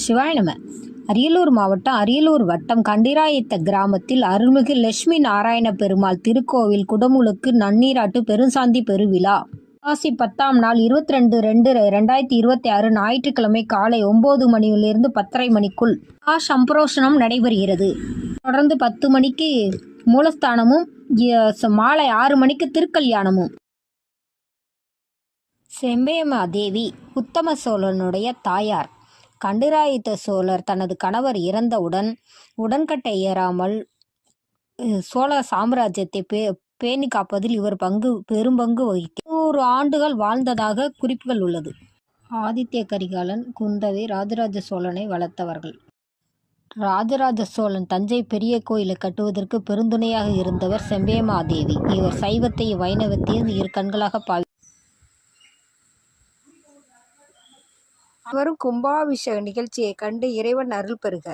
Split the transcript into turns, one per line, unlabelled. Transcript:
சிவாய நம. அரியலூர் மாவட்டம் அரியலூர் வட்டம் கண்டிராயத்த கிராமத்தில் அருள்மிகு லட்சுமி நாராயண பெருமாள் திருக்கோவில் குடமுழுக்கு நன்னீராட்டு பெருசாந்தி பெருவிழா புரட்டாசி 10ஆம் நாள் 22/2/2026 ஞாயிற்றுக்கிழமை காலை 9 மணியிலிருந்து 10:30 மணிக்குள் சம்பரோஷணம் நடைபெறுகிறது. தொடர்ந்து 10 மணிக்கு மூலஸ்தானமும் மாலை 6 மணிக்கு திருக்கல்யாணமும். செம்பியமாதேவி உத்தம சோழனுடைய தாயார். கண்டிராயத்த சோழர் தனது கணவர் இறந்தவுடன் உடன்கட்டை ஏறாமல் சோழ சாம்ராஜ்யத்தை பேணி காப்பதில் இவர் பெரும்பங்கு வகிக்க 100 ஆண்டுகள் வாழ்ந்ததாக குறிப்புகள் உள்ளது. ஆதித்ய கரிகாலன், குந்தவை ராஜராஜ சோழனை வளர்த்தவர்கள். ராஜராஜ சோழன் தஞ்சை பெரிய கோயிலை கட்டுவதற்கு பெருந்துணையாக இருந்தவர் செம்பியமாதேவி. இவர் சைவத்தையும் வைணவத்தையும் இரு கண்களாக அவரும் கும்பாபிஷேக நிகழ்ச்சியை கண்டு இறைவன் அருள் பெறுக.